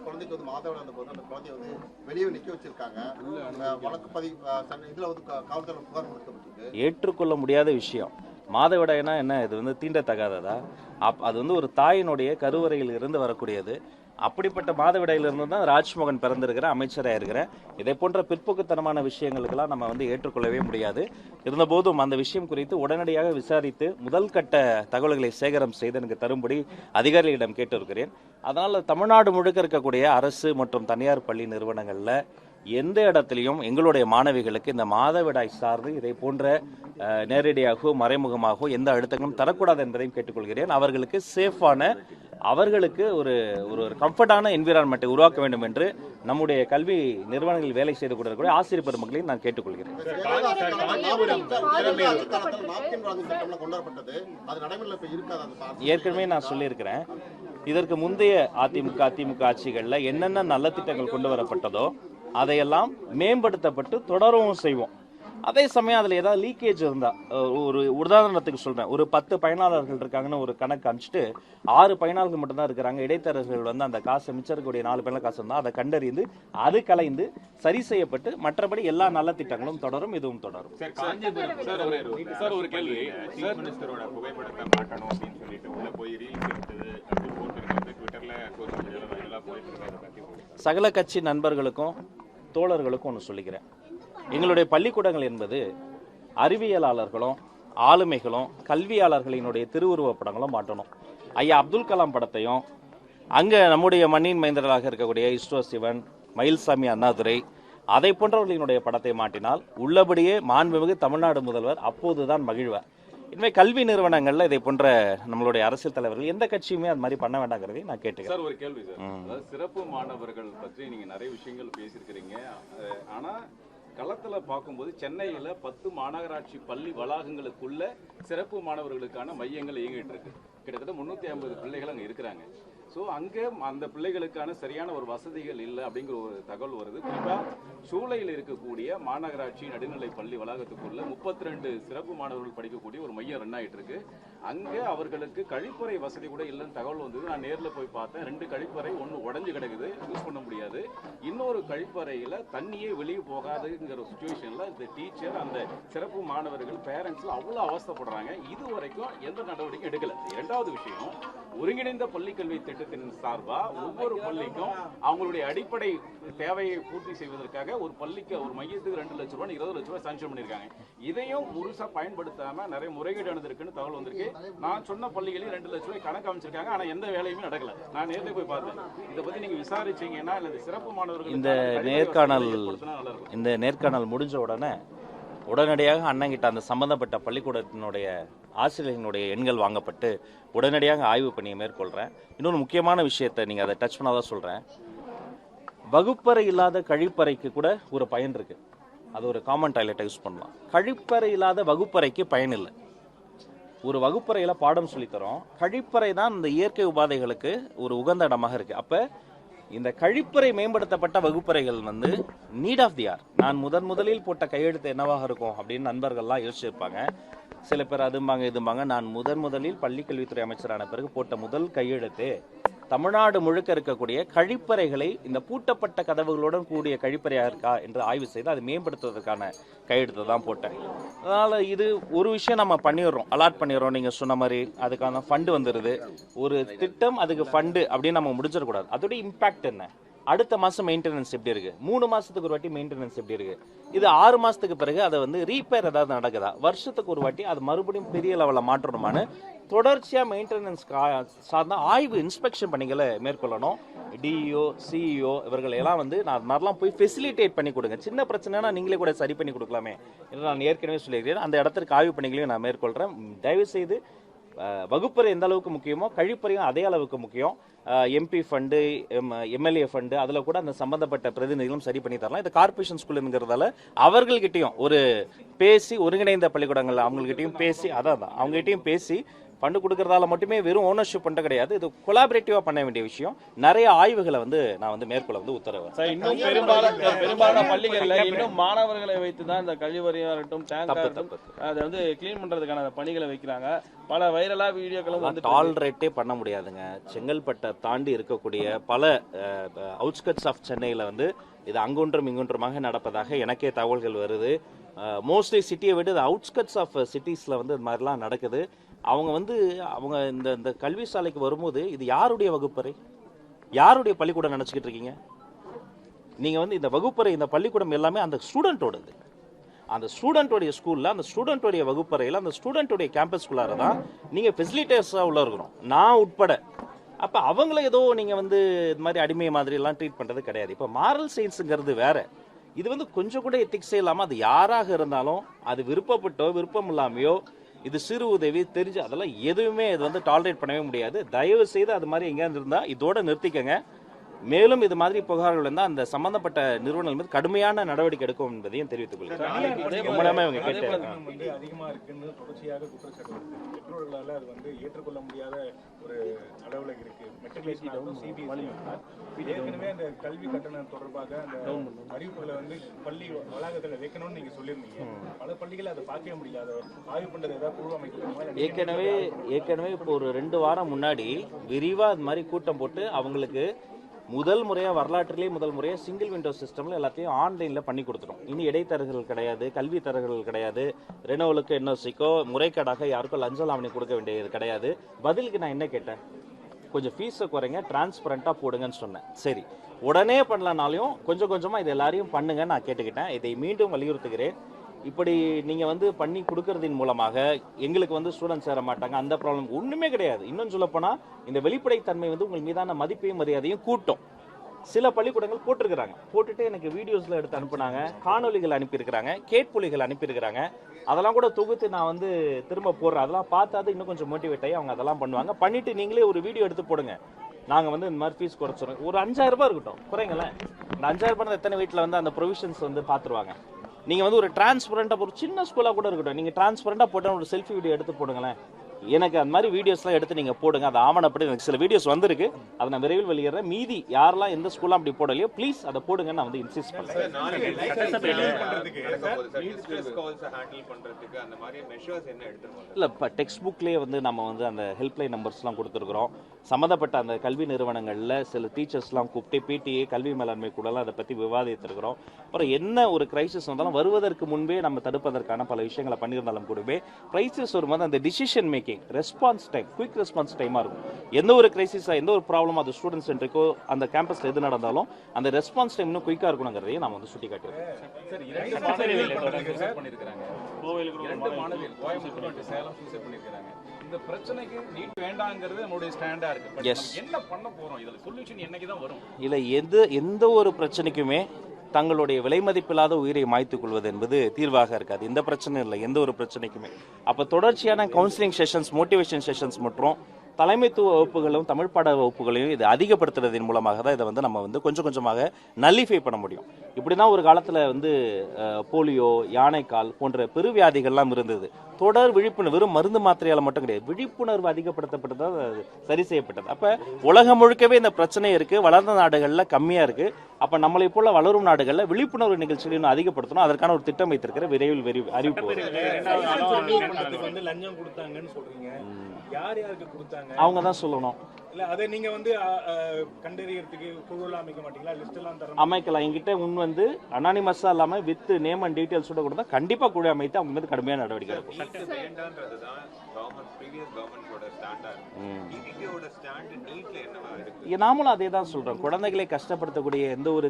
குழந்தைக்கு வந்து மாதவிடாய் வந்தபோது அந்த குழந்தைய வந்து வெளியே நிக்க வச்சிருக்காங்க. வழக்கு பதிவு இதுல வந்து காவல்துறை புகார் கொடுக்கப்பட்டிருக்கு. ஏற்றுக்கொள்ள முடியாத விஷயம். மாதவிடாய்னா என்ன? இது வந்து தீண்டத்தகாததா? அது வந்து ஒரு தாயினுடைய கருவறையில் இருந்து வரக்கூடியது. அப்படிப்பட்ட மாதவிடாயிலிருந்து தான் ராஜ்மோகன் பிறந்திருக்கிற அமைச்சராக இருக்கிறேன். இதை போன்ற பிற்போக்குத்தனமான விஷயங்களுக்கெல்லாம் நம்ம வந்து ஏற்றுக்கொள்ளவே முடியாது. இருந்தபோதும் அந்த விஷயம் குறித்து உடனடியாக விசாரித்து முதல் கட்ட தகவல்களை சேகரம் செய்து எனக்கு தரும்படி அதிகாரிகளிடம் கேட்டிருக்கிறேன். அதனால் தமிழ்நாடு முழுக்க இருக்கக்கூடிய அரசு மற்றும் தனியார் பள்ளி நிறுவனங்களில் எந்த இடத்துலையும் எங்களுடைய மாணவிகளுக்கு இந்த மாதவிடாய் சார்ந்து இதை போன்ற நேரடியாகவோ மறைமுகமாகவோ எந்த அழுத்தங்களும் தரக்கூடாது என்பதையும் கேட்டுக்கொள்கிறேன். அவர்களுக்கு சேஃபான, அவர்களுக்கு ஒரு ஒரு கம்ஃபர்டான என்விரான்மெண்ட்டை உருவாக்க வேண்டும் என்று நம்முடைய கல்வி நிறுவனங்களில் வேலை செய்து கொண்டிருக்கிற ஆசிரியர் பெருமக்களையும் நான் கேட்டுக்கொள்கிறேன். ஏற்கனவே நான் சொல்லியிருக்கிறேன், இதற்கு முந்தைய அதிமுக ஆட்சிகளில் என்னென்ன நல்ல திட்டங்கள் கொண்டு வரப்பட்டதோ அதையெல்லாம் மேம்படுத்தப்பட்டு தொடரவும் செய்வோம். அதே சமயம் அதில் ஏதாவது லீக்கேஜ் இருந்தால், ஒரு உதாரணத்துக்கு சொல்கிறேன், ஒரு 10 பயனாளர்கள் இருக்காங்கன்னு ஒரு கணக்கு அனுப்பிச்சிட்டு 6 பயனாளர்கள் மட்டும்தான் இருக்கிறாங்க, இடைத்தரகர்கள் வந்து அந்த காசு மிச்சம் இருக்கக்கூடிய 4 பயனாளர் காசு இருந்தால் அதை கண்டறிந்து அது கலைந்து சரி செய்யப்பட்டு மற்றபடி எல்லா நல்ல திட்டங்களும் தொடரும், இதுவும் தொடரும். சார் ஒரு கேள்வி, சீஃப் மினிஸ்டரோட புகைப்படத்தை மாட்டணும் அப்படின்னு சொல்லிட்டு உள்ள போய் ரீல்ஸ் எடுத்தது அப்படி போட்டு ட்விட்டர்ல சோஷியல் மீடியாவில் வைரலாக போயிட்டு இருக்காங்க. சகல கட்சி நண்பர்களுக்கும் தோழர்களுக்கும் ஒன்று சொல்லிக்கிறேன். எங்களுடைய பள்ளிக்கூடங்கள் என்பது அறிவியலாளர்களும் ஆளுமைகளும் கல்வியாளர்களினுடைய திருவுருவப் படங்களும் மாட்டணும். ஐயா அப்துல் கலாம் படத்தையும் அங்கே நம்முடைய மண்ணின் மைந்தர்களாக இருக்கக்கூடிய இஸ்ரோ சிவன், மயில்சாமி அண்ணாதுரை அதை போன்றவர்களினுடைய படத்தை மாட்டினால் உள்ளபடியே மாண்புமிகு தமிழ்நாடு முதல்வர் அப்போதுதான் மகிழ்வார். இனிமே கல்வி நிறுவனங்கள்ல இதை போன்ற நம்மளுடைய அரசியல் தலைவர்கள் எந்த கட்சியுமே அது மாதிரி பண்ண வேண்டாங்கிறதை நான் கேட்டுக்கிறேன். சார் ஒரு கேள்வி சார், அதாவது சிறப்பு மாணவர்கள் பற்றி நீங்க நிறைய விஷயங்கள் பேசியிருக்கிறீங்க. ஆனா களத்துல பார்க்கும்போது சென்னையில 10 மாநகராட்சி பள்ளி வளாகங்களுக்குள்ள சிறப்பு மாணவர்களுக்கான மையங்கள் இயங்கிட்டு இருக்கு. கிட்டத்தட்ட 350 பிள்ளைகள் அங்க இருக்கிறாங்க. ஸோ அங்கே அந்த பிள்ளைகளுக்கான சரியான ஒரு வசதிகள் இல்லை அப்படிங்கிற ஒரு தகவல் வருது. குறிப்பாக சூளையில் இருக்கக்கூடிய மாநகராட்சி நடுநிலை பள்ளி வளாகத்துக்குள்ள 32 சிறப்பு மாணவர்கள் படிக்கக்கூடிய ஒரு மையம் ரன் ஆகிட்டு இருக்கு. அங்கே அவர்களுக்கு கழிப்பறை வசதி கூட இல்லைன்னு தகவல் வந்தது. நான் நேரில் போய் பார்த்தேன். 2 கழிப்பறை, ஒன்று உடஞ்சு கிடக்குது, யூஸ் பண்ண முடியாது. இன்னொரு கழிப்பறையில் தண்ணியே வெளியே போகாதுங்கிற சுச்சுவேஷனில் இந்த டீச்சர், அந்த சிறப்பு மாணவர்கள், பேரண்ட்ஸ்ல அவ்வளோ அவஸ்தைப்படுறாங்க. இது வரைக்கும் எந்த நடவடிக்கையும் எடுக்கல. இரண்டாவது விஷயம், ஒருங்கிணைந்த பள்ளிக்கல்வி திட்டத்தின் சார்பா ஒவ்வொரு பள்ளிக்கும் அவங்களுடைய அடிப்படை தேவையை பூர்த்தி செய்வதற்காக ஒரு பள்ளிக்கு, ஒரு மையத்துக்கு 2 லட்சம் ரூபாய் 20 லட்சம் ரூபாய் சாங்ஷன் பண்ணிருக்காங்க. இதையும் முழுசா பயன்படுத்தாம நிறைய முறைகேடு நடந்திருக்குன்னு தகவல் வந்திருக்கு. நான் சொன்ன பள்ளிகளில் 2 லட்சம் ரூபாய் கணக்கு அமைச்சிருக்காங்க. ஆனா எந்த வேலையுமே நடக்கல. நான் நேரில் போய் பார்த்தேன். இதை பத்தி நீங்க விசாரிச்சீங்கன்னா இந்த சிறப்பு மாணவர்கள் இந்த நேர்காணல் முடிஞ்ச உடனடியாக அண்ணங்கிட்ட அந்த சம்பந்தப்பட்ட பள்ளிக்கூடத்தினுடைய ஆசிரியர்களுடைய எண்கள் வாங்கப்பட்டு உடனடியாக ஆய்வு பணியை மேற்கொள்கிறேன். இன்னொரு முக்கியமான விஷயத்தை நீங்கள் அதை டச் பண்ணாதான் சொல்கிறேன். வகுப்பறை இல்லாத கழிப்பறைக்கு கூட ஒரு பயன் இருக்குது. அது ஒரு காமன் டாய்லெட்டை யூஸ் பண்ணலாம். கழிப்பறை இல்லாத வகுப்பறைக்கு பயன் இல்லை. ஒரு வகுப்பறையில் பாடம் சொல்லித்தரோம், கழிப்பறை தான் இந்த இயற்கை உபாதைகளுக்கு ஒரு உகந்த இடமாக இருக்குது. அப்போ இந்த கழிப்பறை மேம்படுத்தப்பட்ட வகுப்பறைகள் வந்து நீட் ஆஃப் தி ஆர். நான் முதலில் போட்ட கையெழுத்து என்னவாக இருக்கும் அப்படின்னு நண்பர்கள்லாம் யோசிச்சிருப்பாங்க. சில பேர் அதும்பாங்க இதும்பாங்க. நான் முதலில் பள்ளிக்கல்வித்துறை அமைச்சரான பிறகு போட்ட முதல் கையெழுத்து தமிழ்நாடு முழுக்க இருக்கக்கூடிய கழிப்பறைகளை இந்த பூட்டப்பட்ட கதவுகளுடன் கூடிய கழிப்பறையாக இருக்கா என்று ஆய்வு செய்து அதை மேம்படுத்துவதற்கான கையெழுத்தை தான் போட்டேன். அதனால் இது ஒரு விஷயம் நம்ம பண்ணிடுறோம், அலாட் பண்ணிடுறோம். நீங்கள் சொன்ன மாதிரி அதுக்கான ஃபண்டு வந்துடுது. ஒரு திட்டம், அதுக்கு ஃபண்டு அப்படின்னு நம்ம முடிச்சிடக்கூடாது. அதோடைய இம்பாக்ட் என்ன, அடுத்த மாதம் மெயின்டெனன்ஸ் எப்படி இருக்குது, 3 மாதத்துக்கு ஒரு வாட்டி மெயின்டெனன்ஸ் எப்படி இருக்குது, இது 6 மாதத்துக்கு பிறகு அதை வந்து ரீப்பேர் ஏதாவது நடக்குதா, வருஷத்துக்கு ஒரு வாட்டி அது மறுபடியும் பெரிய லெவலில் மாற்றணுமான்னு தொடர்ச்சியாக மெயின்டெனன்ஸ் சார்ந்த ஆய்வு, இன்ஸ்பெக்ஷன் பணிகளை மேற்கொள்ளணும். டிஇஓ, சிஇஓ இவர்கள் எல்லாம் வந்து நான் அது மாதிரிலாம் போய் ஃபெசிலிட்டேட் பண்ணி கொடுங்க. சின்ன பிரச்சனைனா நீங்களே கூட சரி பண்ணி கொடுக்கலாமே என்று நான் ஏற்கனவே சொல்லியிருக்கிறேன். அந்த இடத்திற்கு ஆய்வு பணிகளையும் நான் மேற்கொள்கிறேன். தயவுசெய்து வகுப்பறை எந்த அளவுக்கு முக்கியமோ கழிப்பறையும் அதே அளவுக்கு முக்கியம். எம்பி ஃபண்டு, எம்எல்ஏ ஃபண்டு, அதில் கூட அந்த சம்பந்தப்பட்ட பிரதிநிதிகளும் சரி பண்ணி தரலாம். இது கார்பரேஷன் ஸ்கூலுங்கிறதால அவர்கள்கிட்டையும் ஒரு பேசி, ஒருங்கிணைந்த பள்ளிக்கூடங்கள் அவங்ககிட்டையும் பேசி, அவங்ககிட்டையும் பேசி ஃபண்டு கொடுக்கறதால மட்டுமே வெறும் ஓனர்ஷிப் பண்ண கிடையாது, இது கொலாபரேட்டிவாக பண்ண வேண்டிய விஷயம். நிறைய ஆய்வுகளை வந்து நான் வந்து மேற்கொள்ள வந்து உத்தரவு. இன்னும் பெரும்பாலான பள்ளிகளில் இன்னும் மாணவர்களை வைத்து தான் இந்த கழிவறையாக இருக்கட்டும் டேங்க் அதை வந்து கிளீன் பண்றதுக்கான பணிகளை வைக்கிறாங்க. பல வைரலா வீடியோக்களும் வந்து டாலரேட்டே பண்ண முடியாதுங்க. செங்கல்பட்டை தாண்டி இருக்கக்கூடிய பல அவுட்ஸ்கட்ஸ் ஆஃப் சென்னையில் வந்து இது அங்கொன்றும் இங்கொன்றுமாக நடப்பதாக எனக்கே தகவல்கள் வருது. மோஸ்ட்லி சிட்டியை விட அவுட்ஸ்கட்ஸ் ஆஃப் சிட்டிஸில் வந்து இது மாதிரிலாம் நடக்குது. அவங்க இந்த கல்வி சாலைக்கு வரும்போது இது யாருடைய வகுப்பறை, யாருடைய பள்ளிக்கூடம் நினச்சிக்கிட்டு இருக்கீங்க நீங்கள்? வந்து இந்த வகுப்பறை, இந்த பள்ளிக்கூடம் எல்லாமே அந்த ஸ்டூடெண்ட்டோடது. அந்த ஸ்டூடெண்ட்டோடைய ஸ்கூலில், அந்த ஸ்டூடெண்ட்டோடைய வகுப்பறையில், அந்த ஸ்டூடெண்ட்டோடைய கேம்பஸ்குள்ளார தான் நீங்கள் ஃபெசிலிட்டேர்ஸாக உள்ள இருக்கணும், நான் உட்பட. அப்போ அவங்கள ஏதோ நீங்கள் வந்து இது மாதிரி அடிமை மாதிரிலாம் ட்ரீட் பண்ணுறது கிடையாது. இப்போ மாரல் சயின்ஸுங்கிறது வேற. இது வந்து கொஞ்சம் கூட எத்திக்ஸே இல்லாமல், அது யாராக இருந்தாலும் அது விருப்பப்பட்டோ விருப்பம் இல்லாமையோ இது சிறு உதவி தெரிஞ்சு அதெல்லாம் எதுவுமே இது வந்து டாலரேட் பண்ணவே முடியாது. தயவு செய்து அது மாதிரி எங்கேயாவது இருந்தால் இதோட நிறுத்திக்கங்க. மேலும் இது மாதிரி புகார்கள் இருந்தால் அந்த சம்பந்தப்பட்ட நிறுவனங்கள் மீது கடுமையான நடவடிக்கை எடுக்கும் என்பதையும் தெரிவித்துக் கொள்கிறேன். இவங்க கேட்டு அதிகமாக இருக்குன்னு தொடர்ச்சியாக குற்றச்சாட்டு வருது. பெற்றோர்களால் அது வந்து ஏற்றுக்கொள்ள முடியாத ஒரு அளவில் இருக்கு. மெட்ரிகுலேஷன் சிபிஎஸ்இ ஏற்கனவே அந்த கல்வி கட்டணம் தொடர்பாக அந்த அறிவிப்புகளை வந்து பள்ளி வளாகத்தில் வைக்கணும்னு நீங்க சொல்லியிருந்தீங்க. பல பள்ளிகள் அதை பார்க்கவே முடியாது. ஆய்வு பண்றது ஏதாவது குழு அமைக்கணும். ஏற்கனவே இப்போ ஒரு 2 வாரம் முன்னாடி விரிவா அது மாதிரி கூட்டம் போட்டு அவங்களுக்கு முதல் முறையாக வரலாற்றிலேயே முதல் முறையாக சிங்கிள் விண்டோ சிஸ்டமில் எல்லாத்தையும் ஆன்லைனில் பண்ணி கொடுத்துரும். இனி இடைத்தரகர்கள் கிடையாது, கல்வி தரகர்கள் கிடையாது, ரெனோவலுக்கு என்ஓசிக்கோ முறைகேடாக யாருக்கும் லஞ்சம் லாவணி கொடுக்க வேண்டியது கிடையாது. பதிலுக்கு நான் என்ன கேட்டேன், கொஞ்சம் ஃபீஸை குறைங்க, டிரான்ஸ்பரண்ட்டாக போடுங்கன்னு சொன்னேன். சரி, உடனே பண்ணலனாலையும் கொஞ்சம் கொஞ்சமாக இது எல்லாரையும் பண்ணுங்க நான் கேட்டுக்கிட்டேன். இதை மீண்டும் வலியுறுத்துகிறேன். இப்படி நீங்கள் வந்து பண்ணி கொடுக்கறதின் மூலமாக எங்களுக்கு வந்து ஸ்டூடெண்ட்ஸ் சேர மாட்டாங்க, அந்த ப்ராப்ளம் ஒன்றுமே கிடையாது. இன்னும் சொல்லப்போனால் இந்த வெளிப்படைத்தன்மை வந்து உங்கள் மீதான மதிப்பையும் மரியாதையும் கூட்டும். சில பள்ளிக்கூடங்கள் போட்டிருக்கிறாங்க, போட்டுட்டு எனக்கு வீடியோஸில் எடுத்து அனுப்புனாங்க, காணொலிகள் அனுப்பியிருக்கிறாங்க, கேட்பொலிகள் அனுப்பியிருக்கிறாங்க. அதெல்லாம் கூட தொகுத்து நான் வந்து திரும்ப போடுறேன். அதெல்லாம் பார்த்தாது இன்னும் கொஞ்சம் மோட்டிவேட் ஆகி அவங்க அதெல்லாம் பண்ணுவாங்க. பண்ணிவிட்டு நீங்களே ஒரு வீடியோ எடுத்து போடுங்க, நாங்கள் வந்து இந்த மாதிரி ஃபீஸ் குறைச்சிடுறோம், ஒரு 5000 ரூபாய் இருக்கட்டும், குறைங்களேன். இந்த 5000 ரூபாய் எத்தனை வீட்டில் வந்து அந்த ப்ரொவிஷன்ஸ் வந்து பார்த்துருவாங்க. நீங்கள் வந்து ஒரு டிரான்ஸ்பரண்டாக ஒரு சின்ன ஸ்கூலாக கூட இருக்கட்டும், நீங்கள் டிரான்ஸ்பரண்டாக போட்டால் ஒரு செல்ஃபி வீடியோ எடுத்து போடுங்களேன். எனக்கு அந்த மாதிரி வீடியோஸ்லாம் எடுத்து நீங்கள் போடுங்க, அதை ஆவணப்படி. எனக்கு சில வீடியோஸ் வந்திருக்கு, அதை நான் விரைவில் வெளியிடுறேன். மீதி யாரெல்லாம் எந்த ஸ்கூலாம் அப்படி போடலையோ ப்ளீஸ் அதை போடுங்க, நான் வந்து இன்சிஸ்ட் பண்ணுறேன். இல்லை, இப்போ டெக்ஸ்ட் புக்லேயே வந்து நம்ம வந்து அந்த ஹெல்ப்லைன் நம்பர்ஸ்லாம் கொடுத்துருக்குறோம். சம்மந்தப்பட்ட அந்த கல்வி நிறுவனங்களில் சில டீச்சர்ஸ்லாம் கூப்பிட்டு பிடிஏ கல்வி மேலாண்மை கூடலாம் அதை பற்றி விவாதித்திருக்கிறோம். அப்புறம் என்ன ஒரு கிரைசிஸ் வந்தாலும் வருவதற்கு முன்பே நம்ம தடுப்பதற்கான பல விஷயங்களை பண்ணியிருந்தாலும் கூடவே கிரைசிஸ் வரும்போது அந்த decision making, response time, quick response டைமாக இருக்கும். எந்த ஒரு கிரைசிஸாக எந்த ஒரு ப்ராப்ளமோ அது ஸ்டூடெண்ட் சென்ட்ரிக்கோ அந்த கேம்பஸில் எது நடந்தாலும் அந்த ரெஸ்பான்ஸ் டைம் இன்னும் குயிக்காக இருக்கணுங்கிறதையும் நம்ம வந்து சுட்டி காட்டியிருக்கோம். இந்த பிரச்சனைக்கு நீட் வேண்டாங்கிறது நம்மளுடைய ஸ்டாண்டா இருக்கு. என்ன பண்ண போறோம், இதுல சொல்யூஷன் என்னைக்கு தான் வரும்? இல்லை, எந்த ஒரு பிரச்சனைக்குமே தங்களுடைய விலை மதிப்பில்லாத உயிரை மாய்த்துக் கொள்வது என்பது தீர்வாக இருக்காது. இந்த பிரச்சனை இல்லை, எந்த ஒரு பிரச்சனைக்குமே. அப்போ தொடர்ச்சியான கவுன்சிலிங் செஷன்ஸ், மோட்டிவேஷன் செஷன்ஸ் மற்றும் தலைமைத்துவ வகுப்புகளும் தமிழ் பாட வகுப்புகளையும் இது அதிகப்படுத்துறதன் மூலமாக தான் இதை வந்து நம்ம வந்து கொஞ்சம் கொஞ்சமாக நல்லிஃபை பண்ண முடியும். இப்படி தான் ஒரு காலத்தில் வந்து போலியோ, யானைக்கால் போன்ற பெருவியாதிகள்லாம் இருந்தது. தொடர் விழிப்புணர்வு, வெறும் மருந்து மாத்திரையால் மட்டும் கிடையாது, விழிப்புணர்வு அதிகப்படுத்தப்பட்டது, சரி செய்யப்பட்டது. அப்போ உலகம் முழுக்கவே இந்த பிரச்சனை இருக்குது, வளர்ந்த நாடுகளில் கம்மியாக இருக்குது. அப்போ நம்மளை போல வளரும் நாடுகளில் விழிப்புணர்வு நிகழ்ச்சிகளை இன்னும் அதிகப்படுத்தணும். அதற்கான ஒரு திட்டம் வைத்திருக்கிற விரைவில் அறிவிப்பு அவங்க தான் சொல்லணும். அமைக்கலாம். என்கிட்ட முன் வந்து அனானிமஸா இல்லாம வித் நேம் அண்ட் டீடைல்ஸோட கொடுத்தா கண்டிப்பா குழு அமைத்து அவங்க மீது கடுமையான நடவடிக்கை இருக்கும். நாமளும் அதே தான் சொல்றோம். குழந்தைகளை கஷ்டப்படுத்தக்கூடிய எந்த ஒரு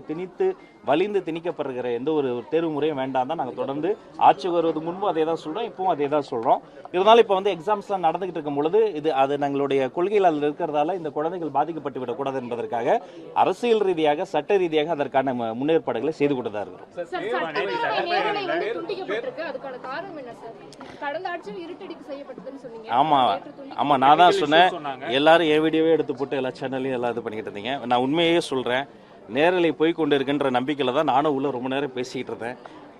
வலிந்து திணிக்கப்படுகிற எந்த ஒரு தேர்வு முறையும் வேண்டாம் தான் நாங்கள் தொடர்ந்து ஆட்சி வருவது முன்பு அதே தான் சொல்றோம், இப்பவும் அதே தான் சொல்றோம். இருந்தாலும் இப்போ வந்து எக்ஸாம்ஸ்லாம் நடந்துகிட்டு இருக்கும் பொழுது அது எங்களுடைய கொள்கையில் அதில் இருக்கிறதால இந்த குழந்தைகள் பாதிக்கப்பட்டு விடக்கூடாது என்பதற்காக அரசியல் ரீதியாக சட்ட ரீதியாக அதற்கான முன்னேற்பாடுகளை செய்து கொண்டு தான் இருக்கிறோம். ஆமா, நான் தான் சொன்னேன், எல்லாரும் என் வீடியோவே எடுத்து போட்டு எல்லா சேனல்லையும் எல்லாம் இது பண்ணிக்கிட்டு இருந்தீங்க. நான் உண்மையே சொல்றேன், நேரலை போய் கொண்டு இருக்கின்ற நம்பிக்கையில் தான் நானும் உள்ள ரொம்ப நேரம் பேசிக்கிட்டு இருந்தேன்.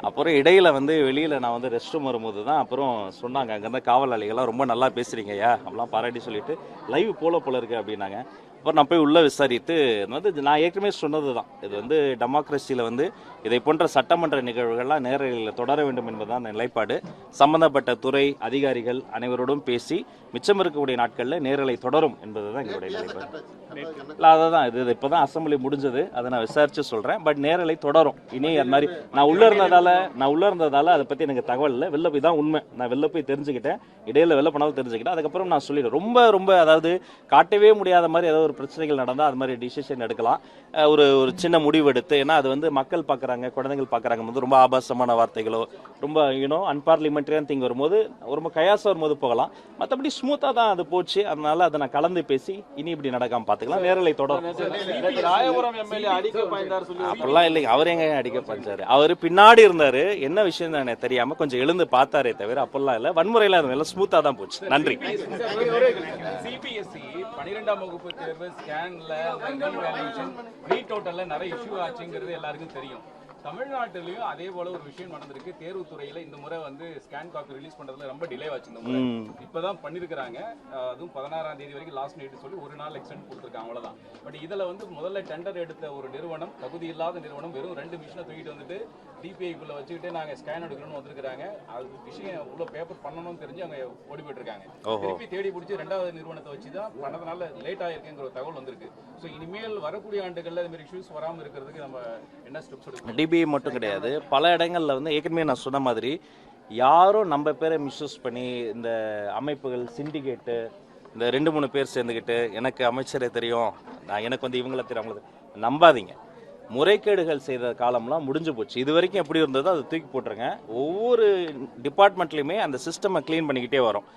அப்புறம் இடையில வந்து வெளியில நான் வந்து ரெஸ்ட் ரூம் வரும்போது தான் அப்புறம் சொன்னாங்க, அங்கேருந்து காவலாளிகள்லாம் ரொம்ப நல்லா பேசுறீங்க ஐயா அப்படிலாம் பாராட்டி சொல்லிட்டு லைவ் போல இருக்கு அப்படின்னாங்க. அப்புறம் நான் போய் உள்ள விசாரித்து வந்து நான் ஏற்கனவே சொன்னது தான், இது வந்து டெமோக்ரஸியில் வந்து இதை போன்ற சட்டமன்ற நிகழ்வுகள்லாம் நேரலையில் தொடர வேண்டும் என்பதுதான் நிலைப்பாடு. சம்பந்தப்பட்ட துறை அதிகாரிகள் அனைவரோடும் பேசி மிச்சம் இருக்கக்கூடிய நாட்களில் நேரலை தொடரும் என்பதுதான் எங்களுடைய நிலைப்பாடு. இல்லை அதான் இது இப்போதான் அசம்பிளி முடிஞ்சது, அதை நான் விசாரிச்சு சொல்றேன். பட் நேரலை தொடரும். இனி அது மாதிரி நான் உள்ள இருந்ததால அதை பத்தி எனக்கு தகவல் இல்லை. வெளில போய் தான் உண்மை, நான் வெளில போய் தெரிஞ்சுக்கிட்டேன், இடையில வெளில போனாலும் தெரிஞ்சுக்கிட்டேன். அதுக்கப்புறம் நான் சொல்லிடுறேன். ரொம்ப அதாவது காட்டவே முடியாத மாதிரி ஏதோ ஒரு பிரச்சனைகள் நடந்தால் அது மாதிரி டிசிஷன் எடுக்கலாம். ஒரு சின்ன முடிவு எடுத்து, ஏன்னா அது வந்து மக்கள் பார்க்குறாங்க, குழந்தைகள் பார்க்குறாங்க போது ரொம்ப ஆபாசமான வார்த்தைகளோ ரொம்ப அன்பார்லிமெண்ட்ரியான திங் வரும்போது ரொம்ப கயாசம் வரும்போது போகலாம். மற்றபடி ஸ்மூத்தாக தான் அது போச்சு. அதனால அதை நான் கலந்து பேசி இனி இப்படி நடக்காம பார்த்துக்கலாம். நேரலை தொடரும். ராயபுரம் எம்எல்ஏ அடிக்க பாய்ந்தார் சொல்லி அப்படிலாம் இல்லைங்க. அவர் எங்க அடிக்க பாய்ச்சாரு? அவர் பின்னாடி இருந்தாரு, என்ன விஷயம் எனக்கு தெரியாம கொஞ்சம் எழுந்து பார்த்தாரே தவிர அப்பெல்லாம் இல்லை. வன்முறையில இருந்தது ஸ்மூத்தா தான் போச்சு. நன்றி. சிபிஎஸ்இ 12ஆம் வகுப்பு தேர்வு ஸ்கேன்ல ரீவேல்யூஷன் ரீடோட்டல்ல நிறைய இஷ்யூ ஆச்சுங்கிறது எல்லாருக்கும் தெரியும். தமிழ்நாட்டிலையும் அதே போல ஒரு விஷயம் நடந்திருக்கு. தேர்வுத்துறையில இந்த முறை வந்து ஸ்கேன் காப்பி ரிலீஸ் பண்றதுல ரொம்ப டிலே ஆச்சு. இந்த முறை இப்பதான் பண்ணிருக்காங்க. அதுவும் 16ஆம் தேதி வரைக்கும் லாஸ்ட் நைட் சொல்லி ஒரு நாள் எக்ஸ்டெண்ட் கொடுத்துருக்காங்க, அவ்வளவுதான். பட் இதுல வந்து முதல்ல டெண்டர் எடுத்த ஒரு நிறுவனம், தகுதி இல்லாத நிறுவனம், வெறும் 2 மிஷினை தூக்கிட்டு வந்துட்டு டிபிஐக்குள்ள வச்சுக்கிட்டு நாங்க ஸ்கேன் எடுக்கணும்னு வந்திருக்காங்க. அது விஷயம் உள்ள பேப்பர் பண்ணணும்னு தெரிஞ்சு அங்க ஓடி போயிட்டு இருக்காங்க. திருப்பி தேடி பிடிச்சி 2வது நிறுவனத்தை வச்சுதான் பண்ணதுனால லேட் ஆயிருக்குங்கிற ஒரு தகவல் வந்திருக்கு. ஸோ இனிமேல் வரக்கூடிய ஆண்டுகள்ல இந்த மாதிரி இஷ்யூஸ் வராமல் இருக்கிறதுக்கு நம்ம என்ன ஸ்டெப்ஸ் எடுக்கணும்? டிபிஐ மட்டும் கிடையாது, பல இடங்கள்ல வந்து ஏற்கனவே நான் சொன்ன மாதிரி யாரும் நம்ம பேரை மிஸ்யூஸ் பண்ணி இந்த அமைப்புகள் சிண்டிகேட்டு இந்த 2-3 பேர் சேர்ந்துக்கிட்டு எனக்கு அமைச்சரே தெரியும், எனக்கு வந்து இவங்கள தெரியும் அவங்களுக்கு நம்பாதீங்க. முறைகேடுகள் செய்த காலம்லாம் முடிஞ்சு போச்சு. இது வரைக்கும் எப்படி இருந்ததோ அதை தூக்கி போட்டுருங்க. ஒவ்வொரு டிபார்ட்மெண்ட்லையுமே அந்த சிஸ்டமை க்ளீன் பண்ணிக்கிட்டே வரும்.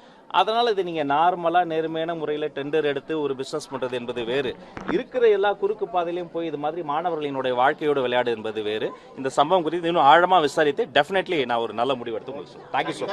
அதனால் இது நீங்கள் நார்மலாக நேர்மையான முறையில் டெண்டர் எடுத்து ஒரு பிஸ்னஸ் பண்ணுறது என்பது வேறு. இருக்கிற எல்லா குறுக்கு பாதையிலையும் போய் இது மாதிரி மாணவர்களினுடைய வாழ்க்கையோடு விளையாடு என்பது வேறு. இந்த சம்பவம் குறித்து இன்னும் ஆழமாக விசாரித்து டெஃபினெட்லி நான் ஒரு நல்ல முடிவு எடுத்து உங்களுக்கு சொல்லுவேன். Thank you so much.